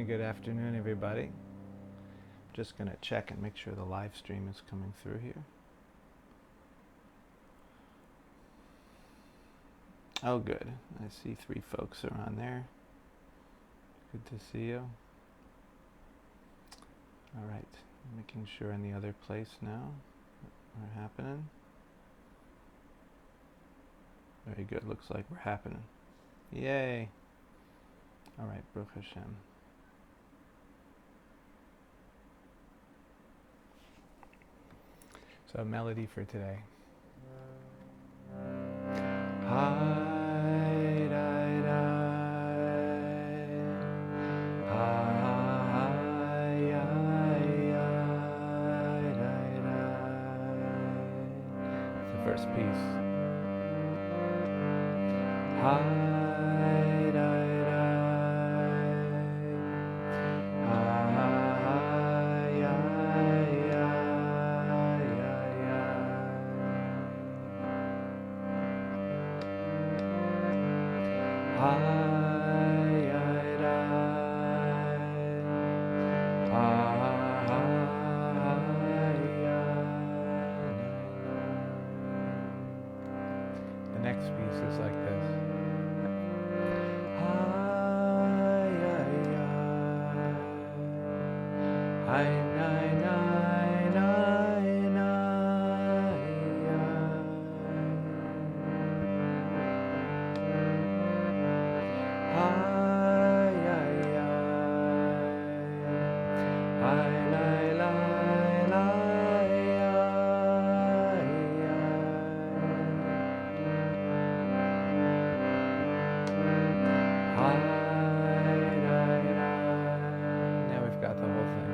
good afternoon, everybody. Just going to check and make sure the live stream is coming through here. Oh, good. I see 3 folks are on there. Good to see you. All right, making sure in the other place now we're happening. Very good. Looks like we're happening. Yay. All right, Baruch Hashem. So a melody for today. Hi, di, di, hi, di, di. It's the first piece. Hi, di, di, the next piece is like this. Now we've got the whole thing.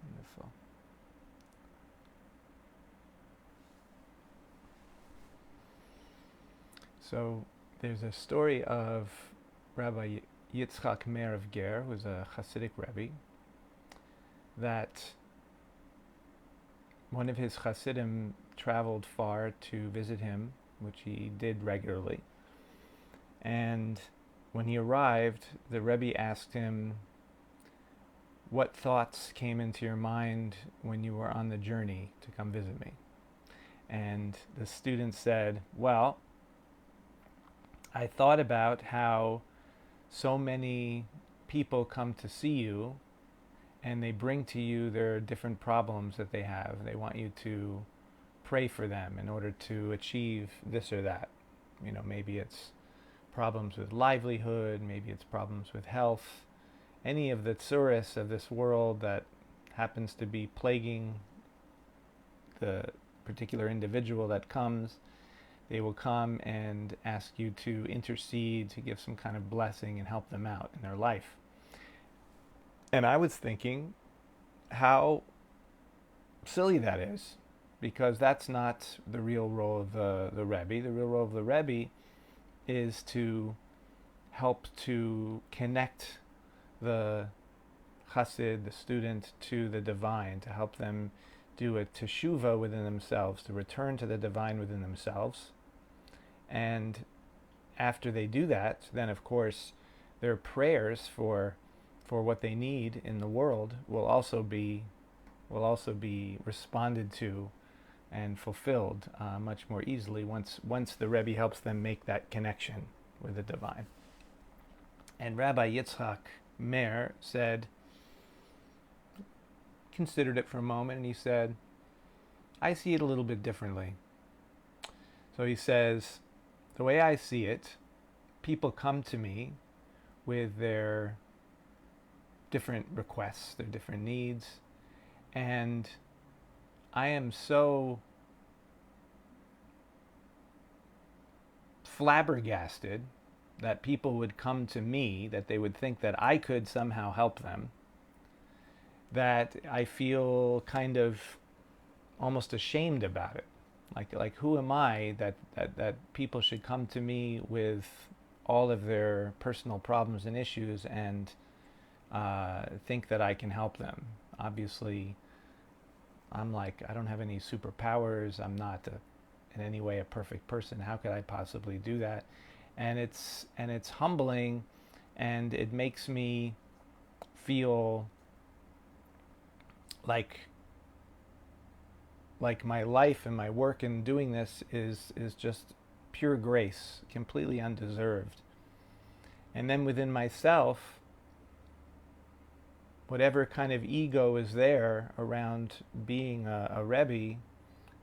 Wonderful. So there's a story of Rabbi Yitzchak Meir of Ger, who was a Hasidic Rebbe, that one of his Hasidim traveled far to visit him, which he did regularly. And when he arrived, the Rebbe asked him, what thoughts came into your mind when you were on the journey to come visit me? And the student said, well, I thought about how so many people come to see you and they bring to you their different problems that they have. They want you to pray for them in order to achieve this or that. Maybe it's problems with livelihood, maybe it's problems with health, any of the tsuris of this world that happens to be plaguing the particular individual that comes. They will come and ask you to intercede, to give some kind of blessing and help them out in their life. And I was thinking how silly that is, because that's not the real role of the Rebbe. The real role of the Rebbe is to help to connect the chassid, the student, to the divine, to help them do a teshuvah within themselves, to return to the divine within themselves. And after they do that, then of course their prayers for what they need in the world will also be responded to and fulfilled much more easily once the Rebbe helps them make that connection with the divine. And Rabbi Yitzchak Meir considered it for a moment, and he said, I see it a little bit differently. So he says, the way I see it, people come to me with their different requests, their different needs, and I am so flabbergasted that people would come to me, that they would think that I could somehow help them, that I feel kind of almost ashamed about it. Like who am I that people should come to me with all of their personal problems and issues and think that I can help them? Obviously, I'm like, I don't have any superpowers. I'm not in any way a perfect person. How could I possibly do that? And it's humbling, and it makes me feel like my life and my work in doing this is just pure grace, completely undeserved. And then within myself, whatever kind of ego is there around being a Rebbe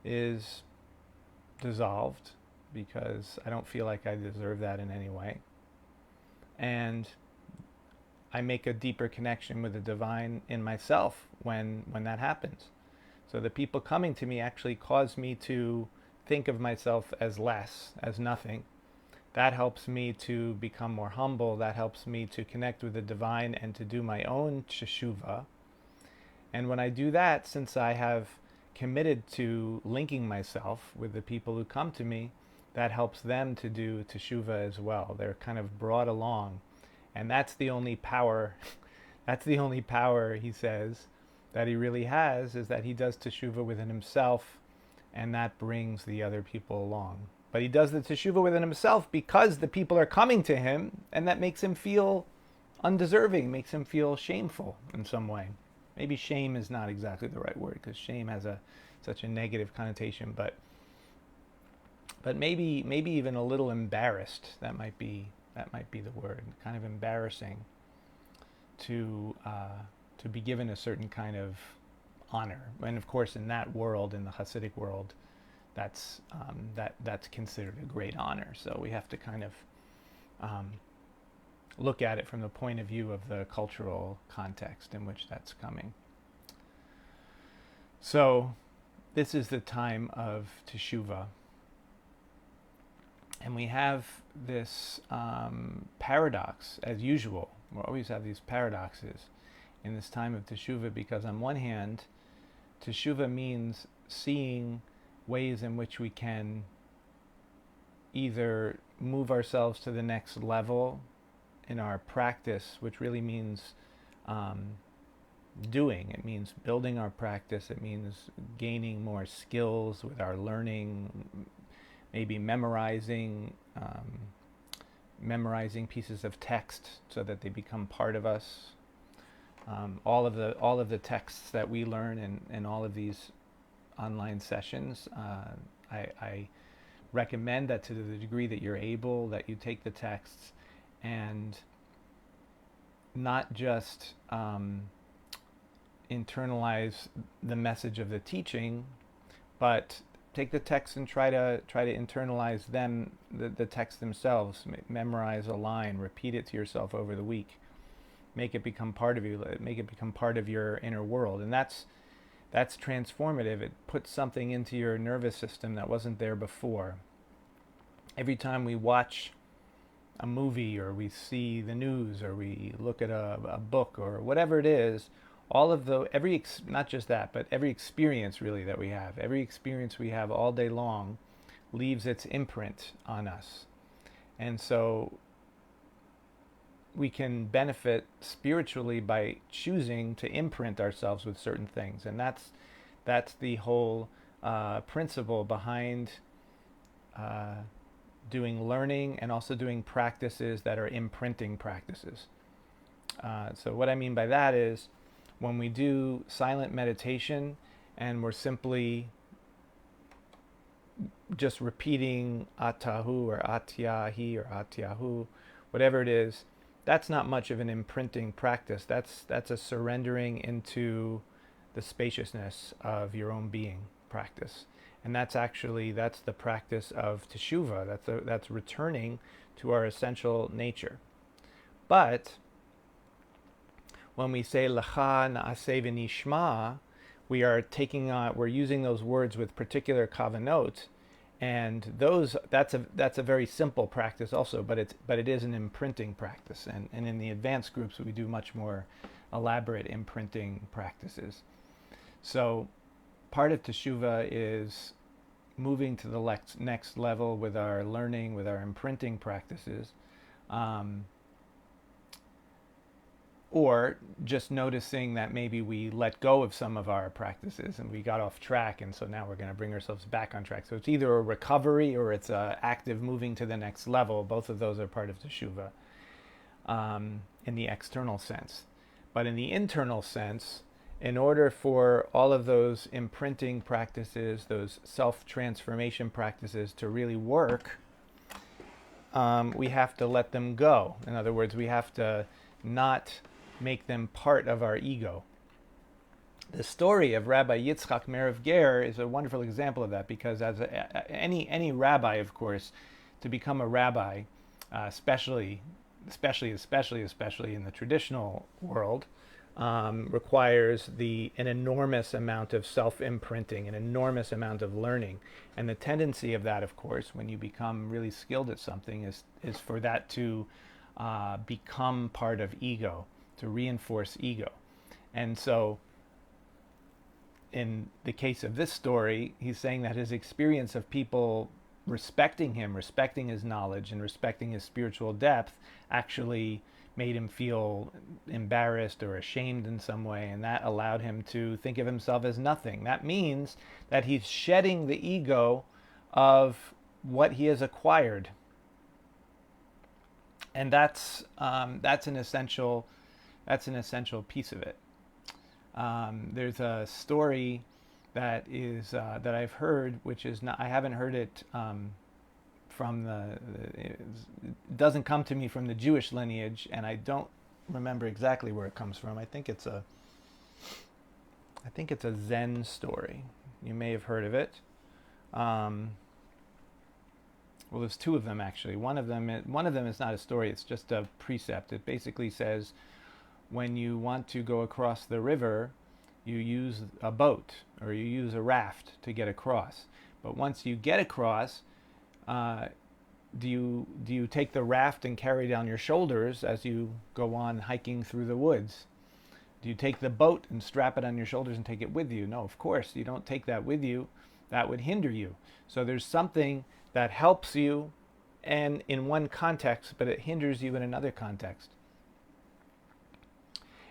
is dissolved, because I don't feel like I deserve that in any way. And I make a deeper connection with the divine in myself when that happens. So the people coming to me actually cause me to think of myself as less, as nothing. That helps me to become more humble. That helps me to connect with the divine and to do my own teshuvah. And when I do that, since I have committed to linking myself with the people who come to me, that helps them to do teshuvah as well. They're kind of brought along. And that's the only power, he says, that he really has, is that he does teshuvah within himself, and that brings the other people along. But he does the teshuvah within himself because the people are coming to him, and that makes him feel undeserving, makes him feel shameful in some way. Maybe shame is not exactly the right word, because shame has such a negative connotation, but maybe even a little embarrassed. That might be the word. Kind of embarrassing to be given a certain kind of honor. And of course, in that world, in the Hasidic world, that's considered a great honor. So we have to kind of look at it from the point of view of the cultural context in which that's coming. So this is the time of Teshuvah. And we have this paradox, as usual. We always have these paradoxes in this time of Teshuvah, because on one hand, Teshuvah means seeing ways in which we can either move ourselves to the next level in our practice, which really means doing. It means building our practice. It means gaining more skills with our learning, maybe memorizing pieces of text so that they become part of us. All of the texts that we learn in all of these online sessions, I recommend that to the degree that you're able, that you take the texts and not just internalize the message of the teaching, but take the text and try to internalize them, the text themselves. Memorize a line, repeat it to yourself over the week, make it become part of you, make it become part of your inner world, and that's transformative. It puts something into your nervous system that wasn't there before. Every time we watch a movie or we see the news or we look at a book or whatever it is, all of the not just that, but every experience really that we have, every experience we have all day long leaves its imprint on us. And so we can benefit spiritually by choosing to imprint ourselves with certain things, and that's the whole principle behind doing learning and also doing practices that are imprinting practices. So what I mean by that is when we do silent meditation and we're simply just repeating atahu or atyahi or atyahu, whatever it is, that's not much of an imprinting practice. That's a surrendering into the spaciousness of your own being practice. And that's the practice of teshuvah. That's returning to our essential nature. But when we say lecha na'aseh v'nishma, we're using those words with particular kavanot, and that's a very simple practice also, but it is an imprinting practice, and in the advanced groups we do much more elaborate imprinting practices. So part of teshuvah is moving to the next level with our learning, with our imprinting practices, or just noticing that maybe we let go of some of our practices and we got off track, and so now we're going to bring ourselves back on track. So it's either a recovery or it's an active moving to the next level. Both of those are part of teshuvah in the external sense. But in the internal sense, in order for all of those imprinting practices, those self-transformation practices to really work, we have to let them go. In other words, we have to not make them part of our ego. The story of Rabbi Yitzchak Meir Ger is a wonderful example of that, because as any rabbi, of course, to become a rabbi, especially in the traditional world, requires an enormous amount of self-imprinting, an enormous amount of learning. And the tendency of that, of course, when you become really skilled at something, is for that to become part of ego, to reinforce ego. And so in the case of this story, he's saying that his experience of people respecting him, respecting his knowledge, and respecting his spiritual depth actually made him feel embarrassed or ashamed in some way, and that allowed him to think of himself as nothing. That means that he's shedding the ego of what he has acquired, and that's an essential piece of it. There's a story that I've heard, which is not, I haven't heard it from it doesn't come to me from the Jewish lineage, and I don't remember exactly where it comes from. I think it's a Zen story. You may have heard of it. Well, there's two of them actually. One of them is not a story. It's just a precept. It basically says, when you want to go across the river, you use a boat or you use a raft to get across. But once you get across, do you take the raft and carry it on your shoulders as you go on hiking through the woods? Do you take the boat and strap it on your shoulders and take it with you? No, of course, you don't take that with you. That would hinder you. So there's something that helps you and in one context, but it hinders you in another context.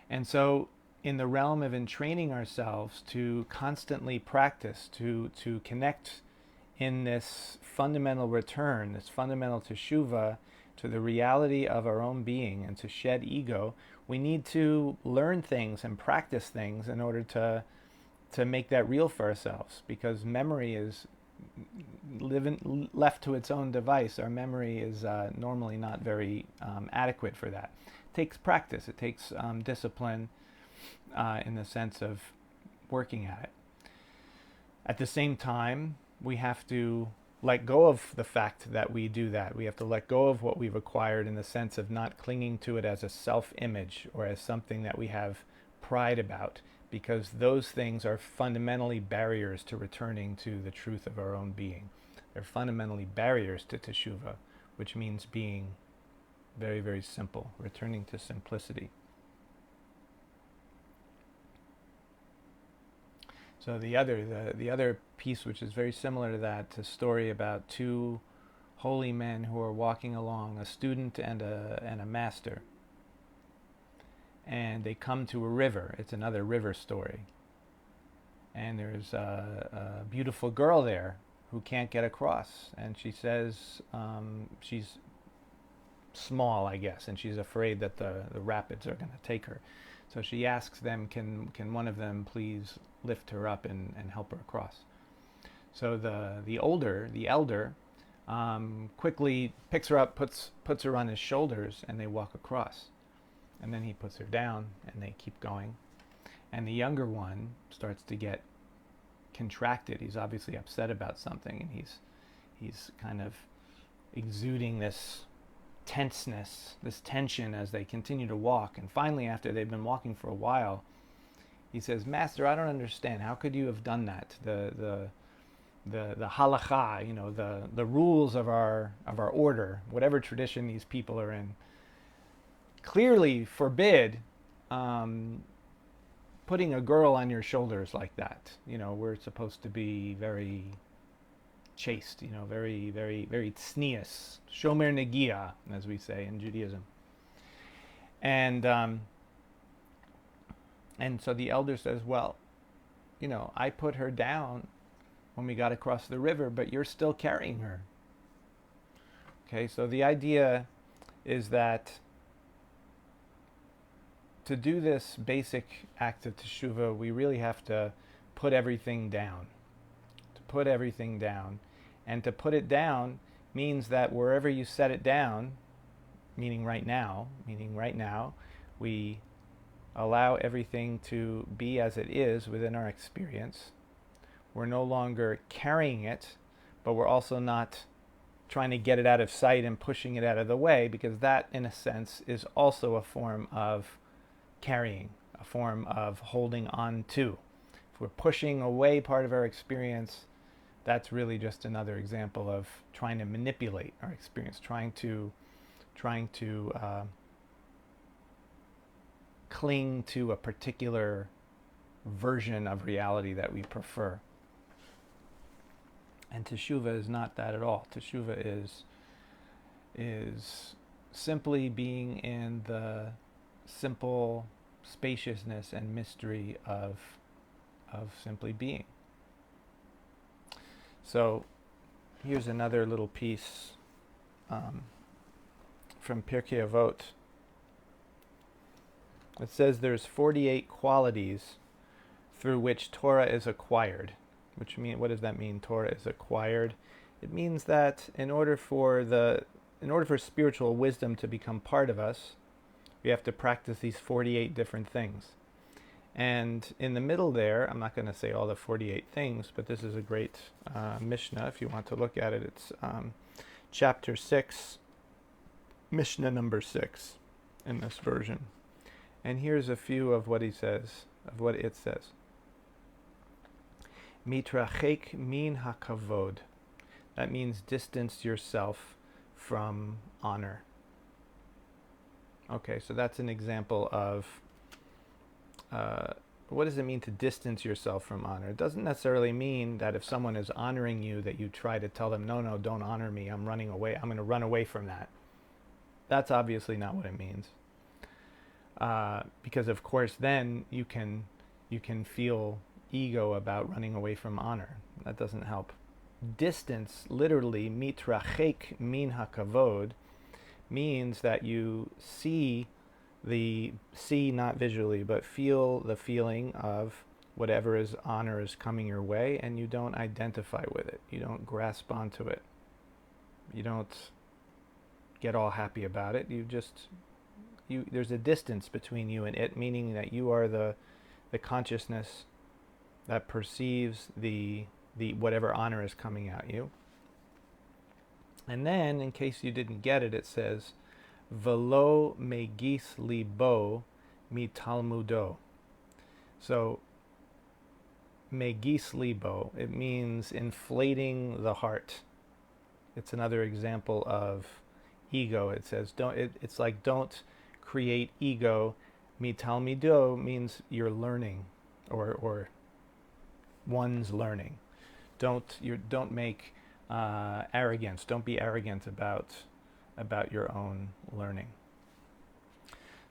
And so in the realm of entraining ourselves to constantly practice, to connect in this fundamental return, this fundamental teshuvah, to the reality of our own being and to shed ego, we need to learn things and practice things in order to make that real for ourselves, because memory is left to its own device. Our memory is normally not very adequate for that. It takes practice. It takes discipline in the sense of working at it. At the same time, we have to let go of the fact that we do that. We have to let go of what we've acquired in the sense of not clinging to it as a self-image or as something that we have pride about, because those things are fundamentally barriers to returning to the truth of our own being. They're fundamentally barriers to teshuvah, which means being very, very simple, returning to simplicity. So the other piece, which is very similar to that, a story about two holy men who are walking along, a student and a master, and they come to a river. It's another river story, and there's a beautiful girl there who can't get across, and she says she's small, I guess, and she's afraid that the rapids are going to take her. So she asks them, can one of them please lift her up and help her across? So the elder, quickly picks her up, puts her on his shoulders, and they walk across. And then he puts her down, and they keep going. And the younger one starts to get contracted. He's obviously upset about something, and he's kind of exuding this tenseness, this tension as they continue to walk. And finally, after they've been walking for a while, he says, "Master, I don't understand. How could you have done that? The halakha, the rules of our order, whatever tradition these people are in, clearly forbid putting a girl on your shoulders like that. We're supposed to be very chaste, very, very, very tznius, shomer negia, as we say in Judaism." And so the elder says, "Well, I put her down when we got across the river, but you're still carrying her." Okay, so the idea is that to do this basic act of teshuvah, we really have to put everything down. To put everything down. And to put it down means that wherever you set it down, meaning right now, we allow everything to be as it is within our experience. We're no longer carrying it, but we're also not trying to get it out of sight and pushing it out of the way, because that, in a sense, is also a form of carrying, a form of holding on to. If we're pushing away part of our experience, that's really just another example of trying to manipulate our experience, trying to cling to a particular version of reality that we prefer. And teshuvah is not that at all. Teshuvah is simply being in the simple spaciousness and mystery of simply being. So here's another little piece from Pirkei Avot. It says there's 48 qualities through which Torah is acquired. What does that mean, Torah is acquired? It means that in order for spiritual wisdom to become part of us, we have to practice these 48 different things. And in the middle there, I'm not going to say all the 48 things, but this is a great Mishnah if you want to look at it. It's chapter 6, Mishnah number 6 in this version. And here's a few of what he says, of what it says. Mitrachek min hakavod. That means distance yourself from honor. Okay, so that's an example of what does it mean to distance yourself from honor? It doesn't necessarily mean that if someone is honoring you that you try to tell them, no, don't honor me, I'm running away, I'm going to run away from that. That's obviously not what it means. because of course then you can feel ego about running away from honor. That doesn't help. Distance, literally, mitrachek min hakavod, means that you see not visually, but feel the feeling of whatever is honor is coming your way, and you don't identify with it. You don't grasp onto it. You don't get all happy about it. There's a distance between you and it, meaning that you are the consciousness that perceives the whatever honor is coming at you. And then, in case you didn't get it, it says, "Velo megis libo mi talmudo." So, megis libo, it means inflating the heart. It's another example of ego. It says, it's like, don't create ego. Mi talmido means you're learning, or one's learning. Don't make arrogance. Don't be arrogant about your own learning.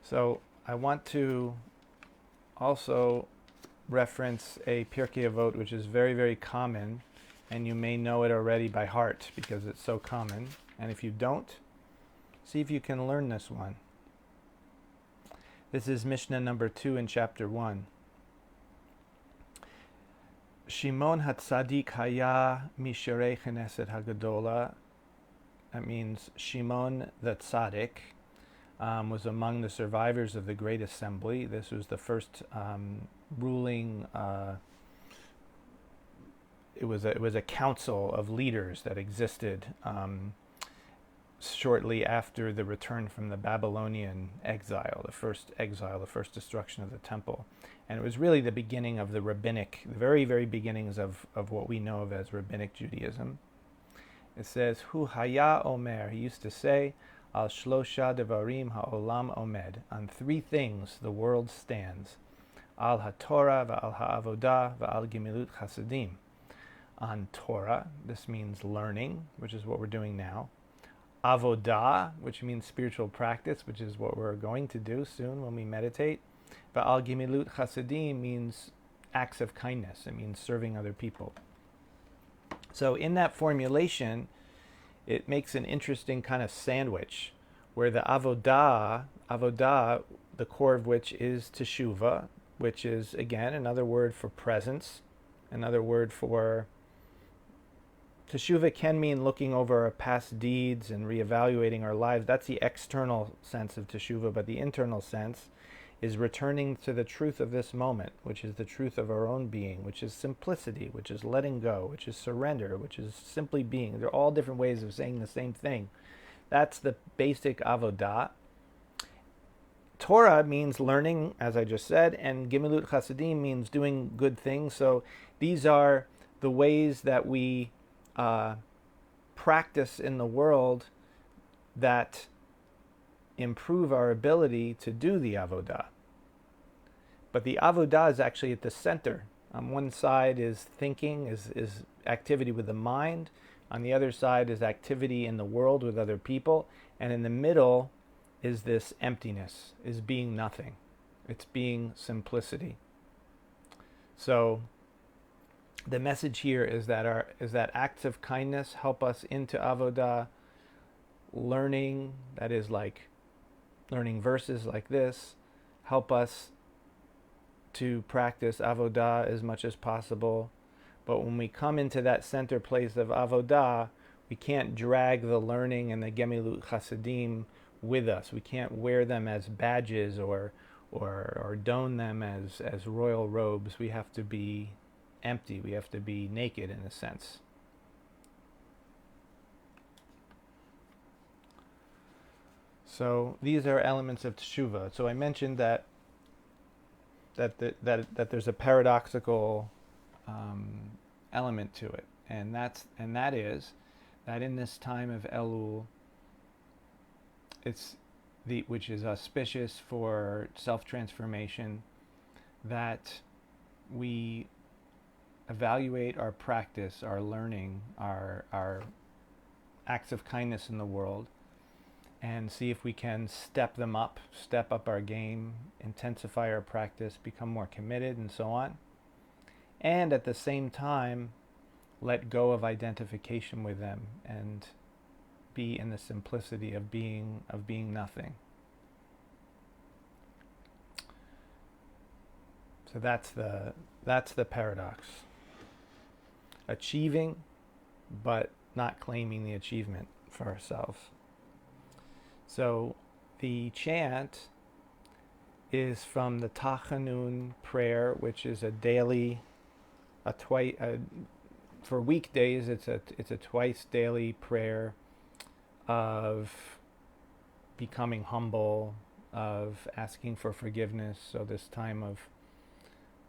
So I want to also reference a Pirkei Avot, which is very, very common, and you may know it already by heart because it's so common. And if you don't, see if you can learn this one. This is Mishnah number 2 in chapter 1. Shimon HaTzadik haya misherei Knesset Hagadola. That means Shimon the Tzaddik was among the survivors of the Great Assembly. This was the first ruling. It was a council of leaders that existed shortly after the return from the Babylonian exile, the first destruction of the temple. And it was really the beginning of the very, very beginnings of what we know of as rabbinic Judaism. It says, Hu haya omer, he used to say, Al shlosha devarim ha'olam omed, on 3 things the world stands, Al haTorah va'al ha'avodah va'al gemilut chasadim. On Torah, this means learning, which is what we're doing now. Avodah, which means spiritual practice, which is what we're going to do soon when we meditate. Va'al gemilut chasadim means acts of kindness. It means serving other people. So in that formulation, it makes an interesting kind of sandwich, where the avodah, the core of which is teshuvah, which is, again, another word for presence, another word for... Teshuvah can mean looking over our past deeds and reevaluating our lives. That's the external sense of teshuvah, but the internal sense is returning to the truth of this moment, which is the truth of our own being, which is simplicity, which is letting go, which is surrender, which is simply being. They're all different ways of saying the same thing. That's the basic avodah. Torah means learning, as I just said, and gemilut chasadim means doing good things. So these are the ways that we practice in the world that improve our ability to do the avodah. But the avodah is actually at the center. On one side is thinking, is activity with the mind. On the other side is activity in the world with other people. And in the middle is this emptiness, is being nothing. It's being simplicity. So the message here is that acts of kindness help us into avodah. Learning, that is like learning verses like this, help us to practice avodah as much as possible. But when we come into that center place of avodah, we can't drag the learning and the gemilut chasadim with us. We can't wear them as badges or don them as royal robes. We have to be empty. We have to be naked in a sense. So these are elements of teshuvah. So I mentioned that there's a paradoxical element to it, and that is that in this time of Elul, which is auspicious for self-transformation, that we evaluate our practice, our learning, our acts of kindness in the world, and see if we can step up our game, intensify our practice, become more committed, and so on. And at the same time, let go of identification with them and be in the simplicity of being nothing. So that's the paradox. Achieving, but not claiming the achievement for ourselves. So the chant is from the Tachanun prayer, which is a daily, for weekdays it's a twice daily prayer of becoming humble, of asking for forgiveness. So this time of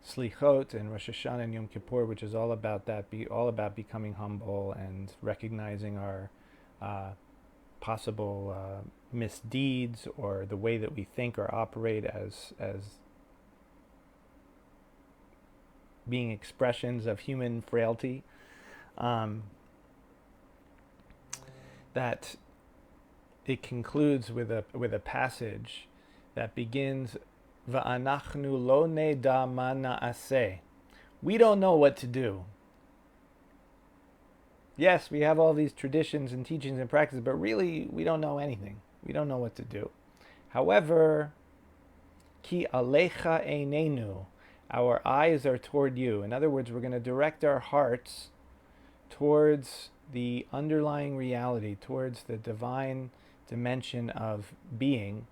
Slichot and Rosh Hashanah and Yom Kippur, which is all about that, all about becoming humble and recognizing our possible misdeeds or the way that we think or operate as being expressions of human frailty. That it concludes with a passage that begins, Va'anachnu lo neda ma na'aseh. We don't know what to do. Yes, we have all these traditions and teachings and practices, but really we don't know anything. We don't know what to do. However, ki alecha einenu, our eyes are toward you. In other words, we're going to direct our hearts towards the underlying reality, towards the divine dimension of being,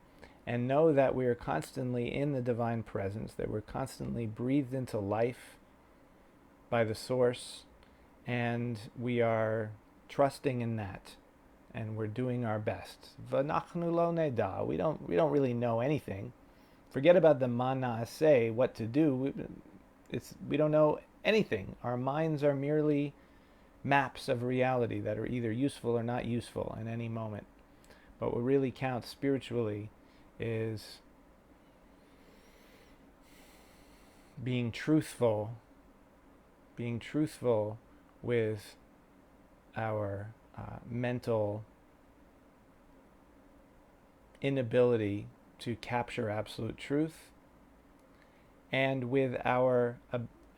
and know that we are constantly in the divine presence, that we're constantly breathed into life by the source, and we are trusting in that, and we're doing our best. V'nachnu lo neda. We don't really know anything. Forget about the ma na'aseh, what to do. We don't know anything. Our minds are merely maps of reality that are either useful or not useful in any moment. But what really counts spiritually is being truthful with our mental inability to capture absolute truth, and with our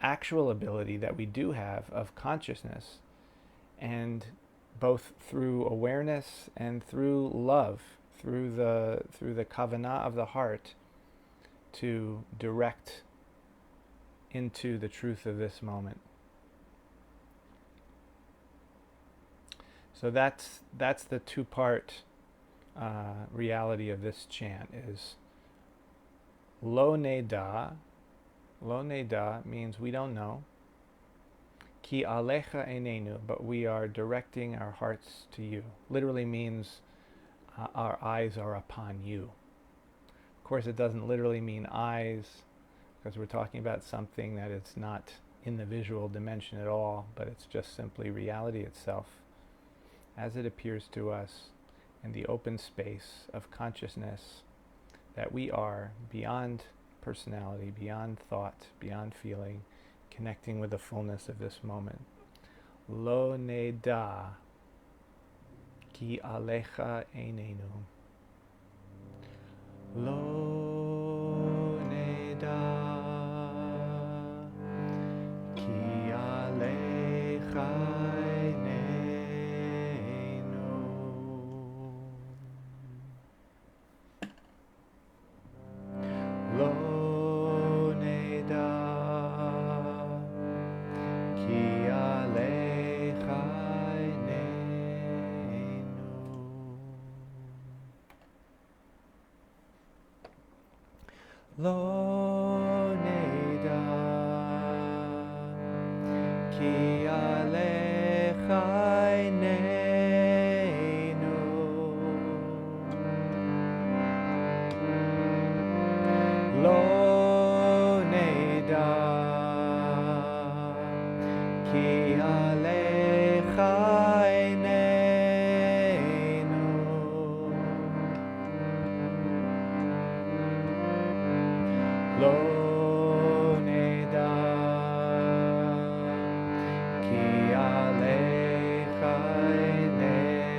actual ability that we do have of consciousness, and both through awareness and through love, through the kavanah of the heart, to direct into the truth of this moment. So that's the two-part reality of this chant is lo neda. Lo neda means we don't know. Ki alecha einenu, but we are directing our hearts to you. Literally means our eyes are upon you. Of course, it doesn't literally mean eyes, because we're talking about something that is not in the visual dimension at all, but it's just simply reality itself as it appears to us in the open space of consciousness that we are beyond personality, beyond thought, beyond feeling, connecting with the fullness of this moment. Lo neda ki alecha einenu. Lo neda ki alecha einenu. Lo neda ki alecha einenu. Lo neda ki alecha einenu. Lo neda ki alecha einenu. Lo neda ki alecha einenu.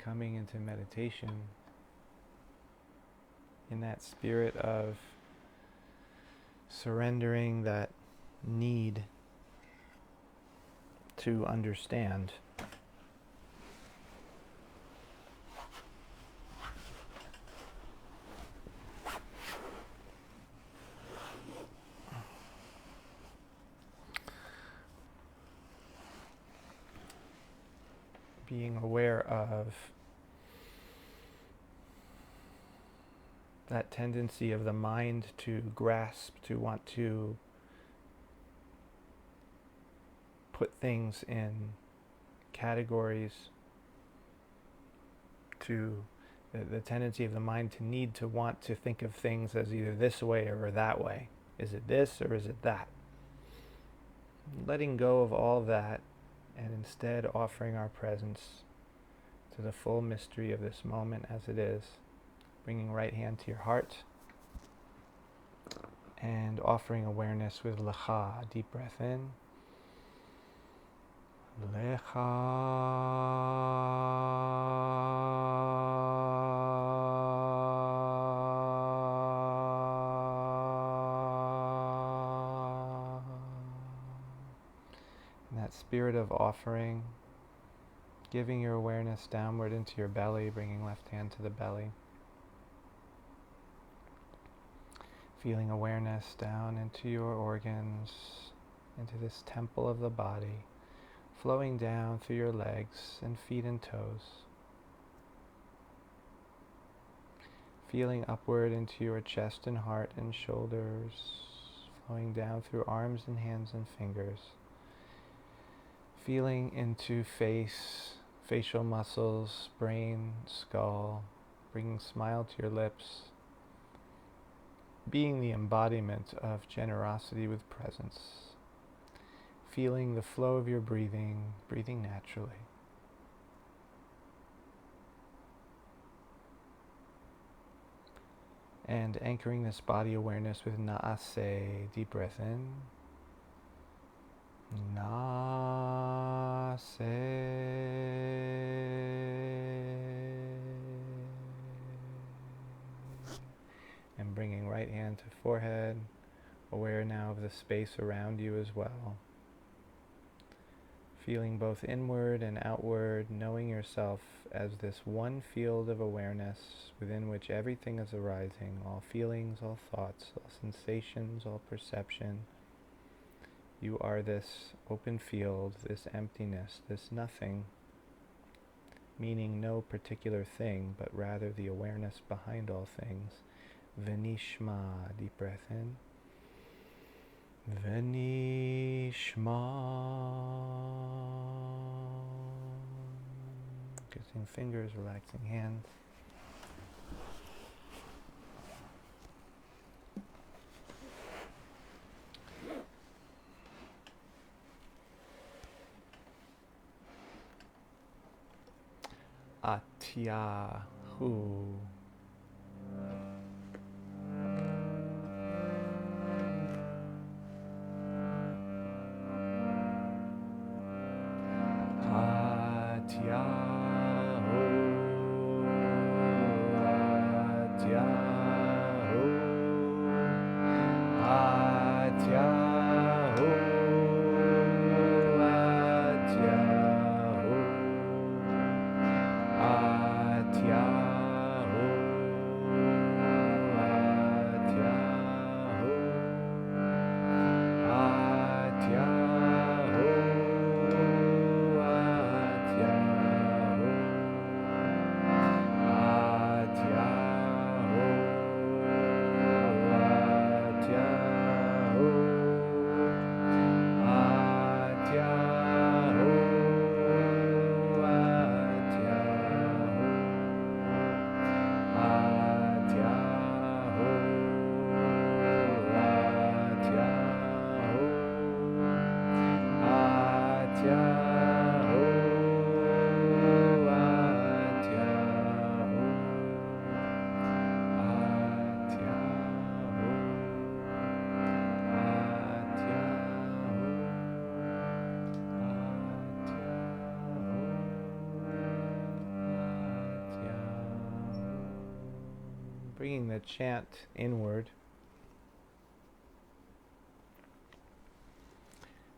coming into meditation in that spirit of surrendering that need to understand. Being aware of that tendency of the mind to grasp, to want to put things in categories, to the tendency of the mind to need to want to think of things as either this way or that way. Is it this or is it that? Letting go of all that and instead offering our presence to the full mystery of this moment as it is. Bringing right hand to your heart and offering awareness with Lecha, deep breath in. Lecha. And that spirit of offering, giving your awareness downward into your belly, bringing left hand to the belly. Feeling awareness down into your organs, into this temple of the body, flowing down through your legs and feet and toes. Feeling upward into your chest and heart and shoulders, flowing down through arms and hands and fingers. Feeling into face, facial muscles, brain, skull, bringing smile to your lips. Being the embodiment of generosity with presence. Feeling the flow of your breathing, breathing naturally. And anchoring this body awareness with Na'aseh, deep breath in. And bringing right hand to forehead, aware now of the space around you as well. Feeling both inward and outward, knowing yourself as this one field of awareness within which everything is arising, all feelings, all thoughts, all sensations, all perception. You are this open field, this emptiness, this nothing, meaning no particular thing, but rather the awareness behind all things. V'nishma, deep breath in. V'nishma. Kissing fingers, relaxing hands. Atyahu. bringing the chant inward.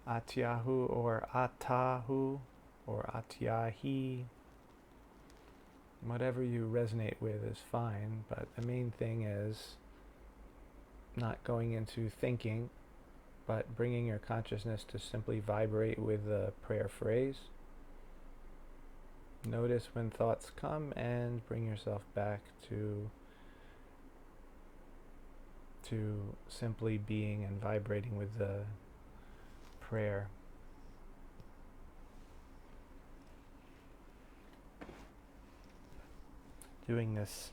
Atyahu or Atahu or Atyahi. Whatever you resonate with is fine, but the main thing is not going into thinking, but bringing your consciousness to simply vibrate with the prayer phrase. Notice when thoughts come and bring yourself back to simply being and vibrating with the prayer. Doing this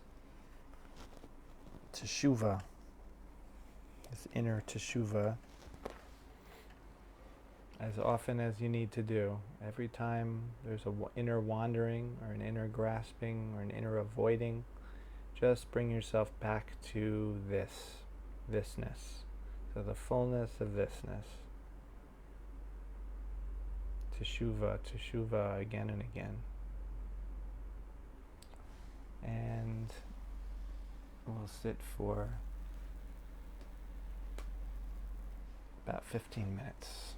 teshuvah, this inner teshuvah, as often as you need to do. Every time there's an inner wandering or an inner grasping or an inner avoiding, just bring yourself back to thisness, to the fullness of thisness. Teshuvah again and again. And we'll sit for about 15 minutes.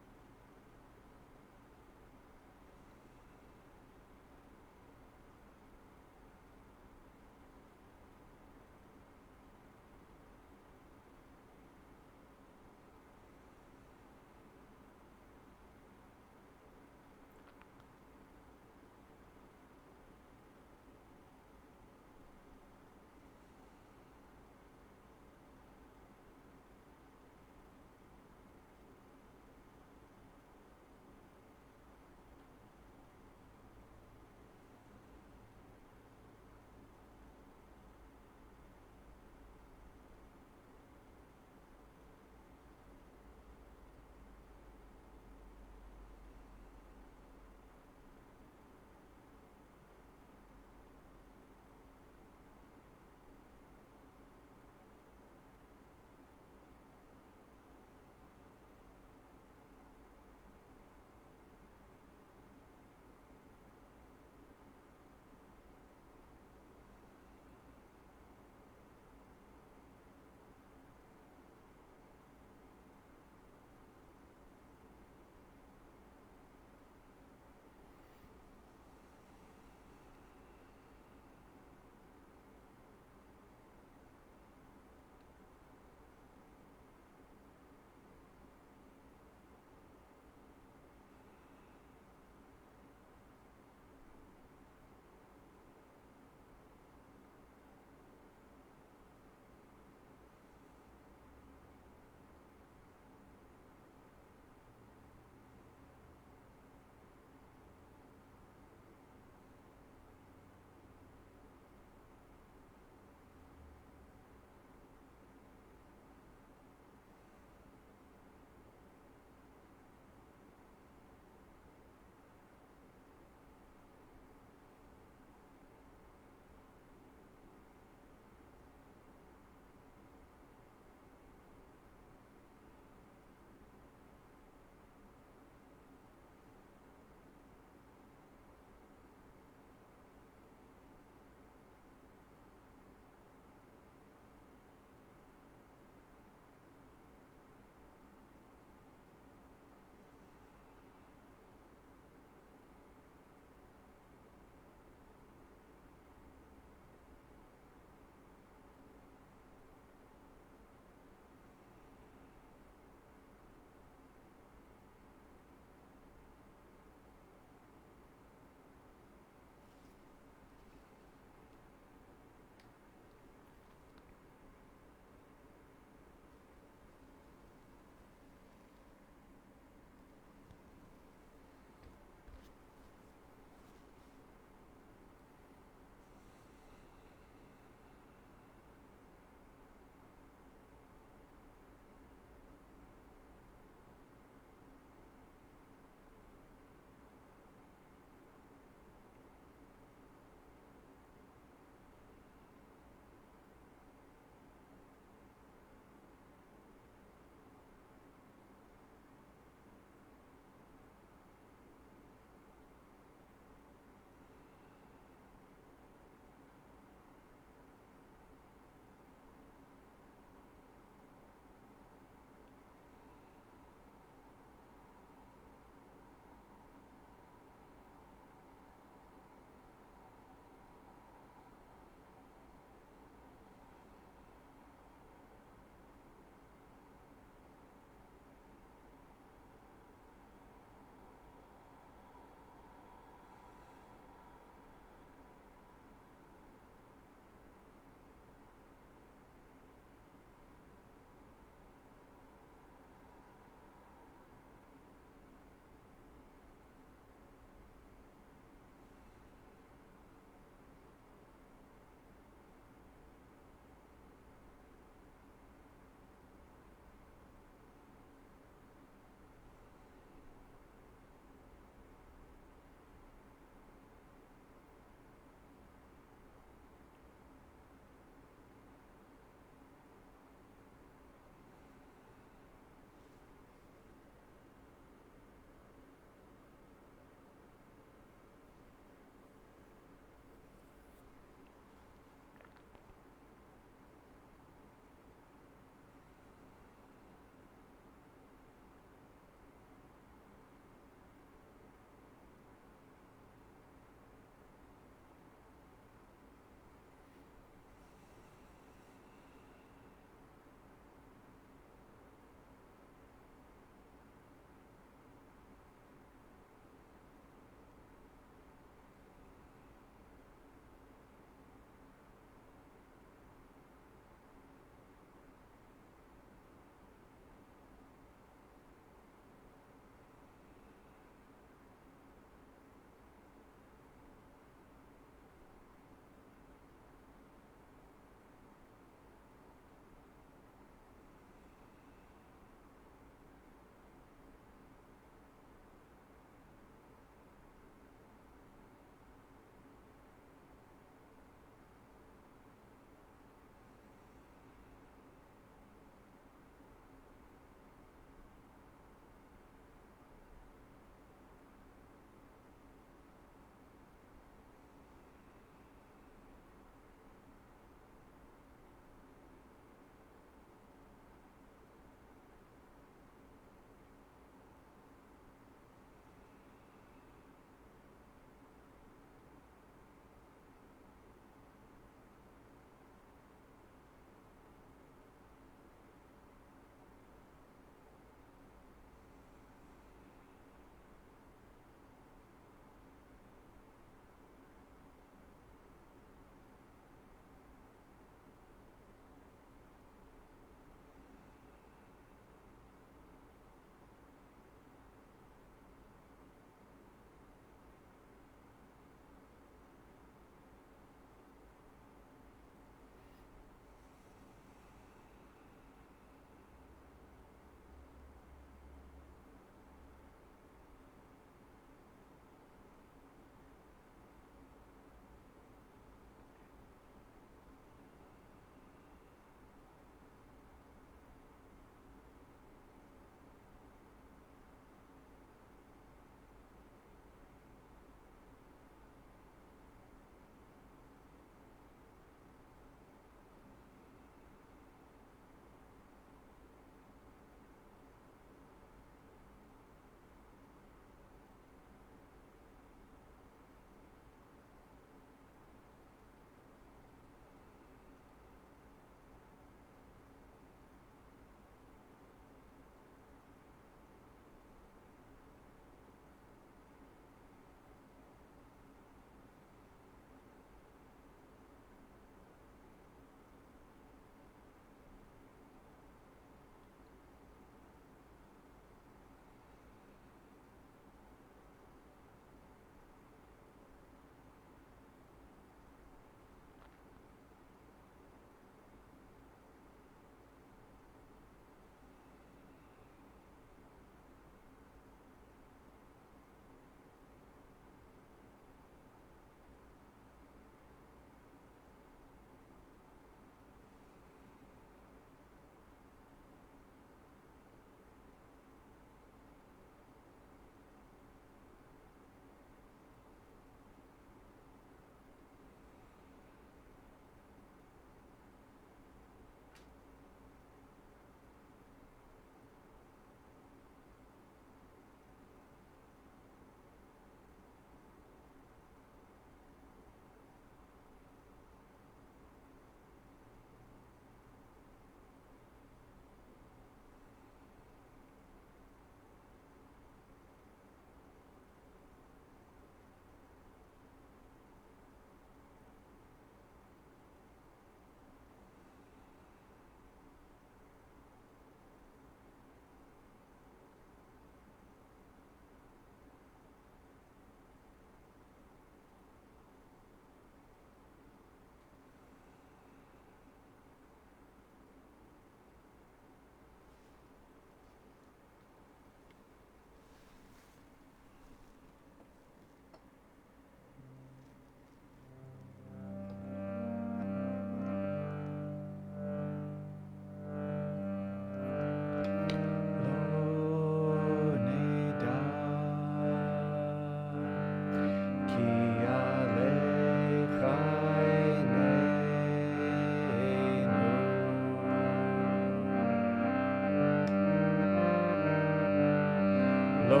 lo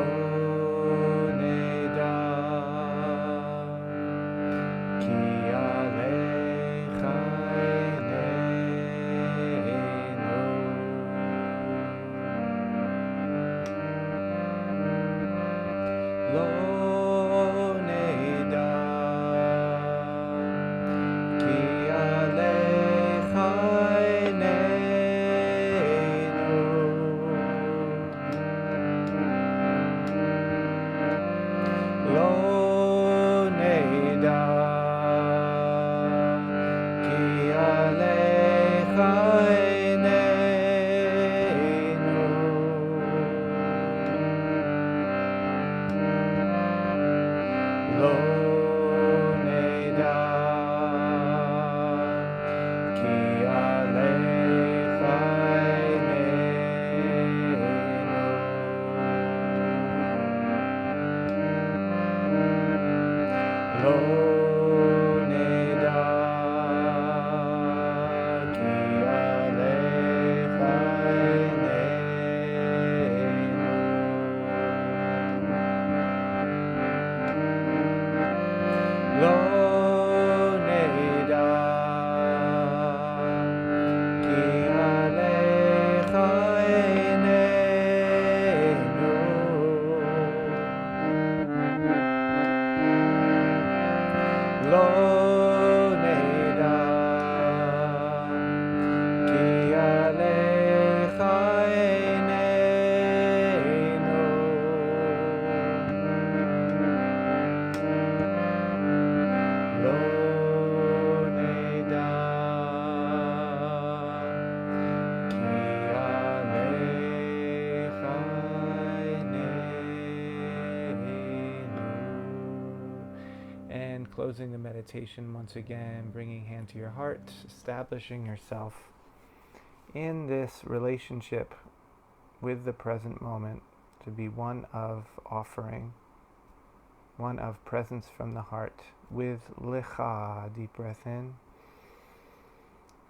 neda ki alecha eineinu lo neda ki alecha eineinu lo neda ki alecha eineinu lo neda ki alecha eineinu lo neda ki alecha eineinu lo neda ki alecha eineinu lo neda ki alecha eineinu lo neda ki alecha eineinu. And closing the meditation once again, bringing hand to your heart, establishing yourself in this relationship with the present moment to be one of offering, one of presence from the heart with lecha. Deep breath in.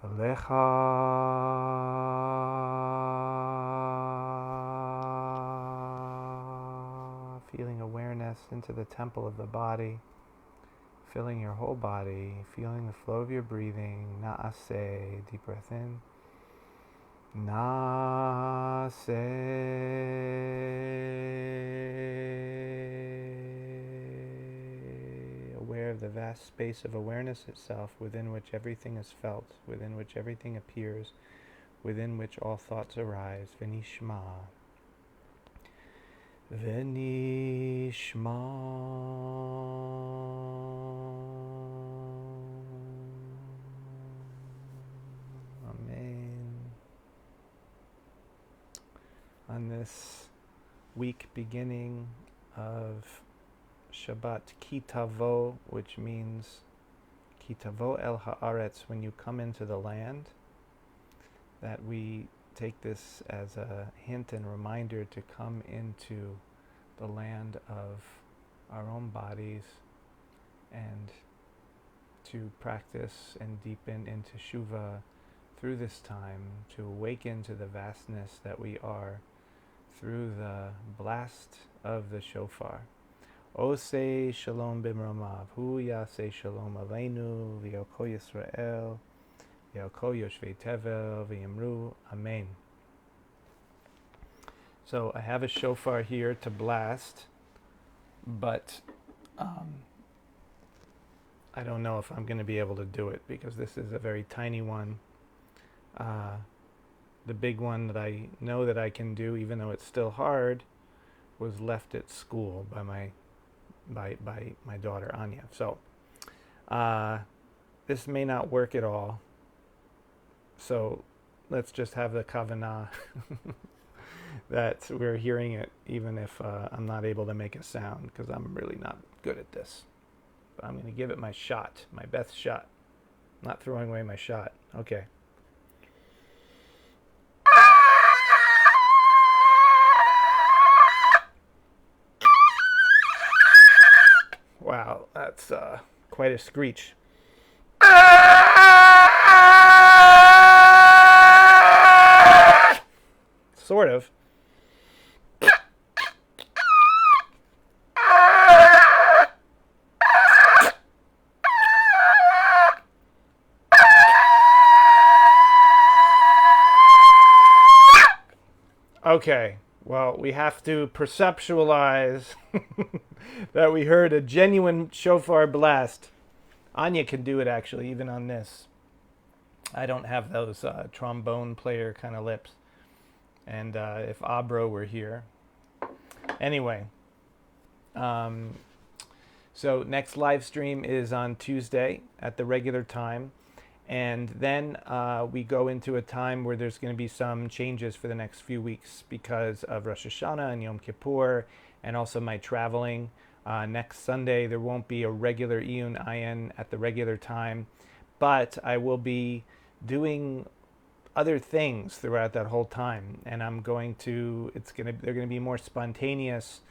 Lecha. Feeling awareness into the temple of the body, filling your whole body, feeling the flow of your breathing. Naaseh. Deep breath in. Naaseh. Aware of the vast space of awareness itself, within which everything is felt, within which everything appears, within which all thoughts arise. V'nishma. Amen. On this week beginning of Shabbat Ki Tavo, which means Ki Tavo el haaretz, when you come into the land, that we take this as a hint and reminder to come into the land of our own bodies and to practice and deepen into Shuvah through this time, to awaken to the vastness that we are through the blast of the shofar. Osei shalom bimramav, hu yasei shalom aleinu, v'yoko Yisrael, v'yoko yoshvei tevel, v'yimru, amen. So I have a shofar here to blast, but I don't know if I'm going to be able to do it because this is a very tiny one. The big one that I know that I can do, even though it's still hard, was left at school by my daughter Anya. So this may not work at all. So let's just have the kavanah that we're hearing it, even if I'm not able to make a sound, because I'm really not good at this. But I'm going to give it my shot, my best shot. Not throwing away my shot. Okay. Wow, that's quite a screech. Sort of. Okay, well, we have to perceptualize that we heard a genuine shofar blast. Anya can do it actually, even on this. I don't have those trombone player kind of lips. And if Abro were here. Anyway, um, so next live stream is on Tuesday at the regular time. And then we go into a time where there's going to be some changes for the next few weeks because of Rosh Hashanah and Yom Kippur and also my traveling. Next Sunday, there won't be a regular Ayin at the regular time, but I will be doing other things throughout that whole time. And they're going to be more spontaneous,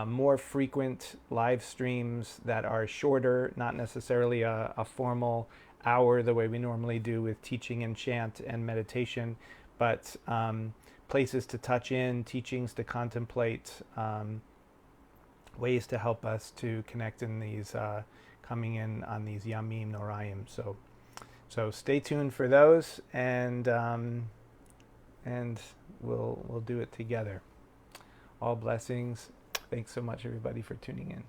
more frequent live streams that are shorter, not necessarily a formal hour the way we normally do with teaching and chant and meditation, but places to touch in, teachings to contemplate, ways to help us to connect in these coming in on these Yamim Noraim. So stay tuned for those, and we'll do it together. All blessings. Thanks so much, everybody, for tuning in.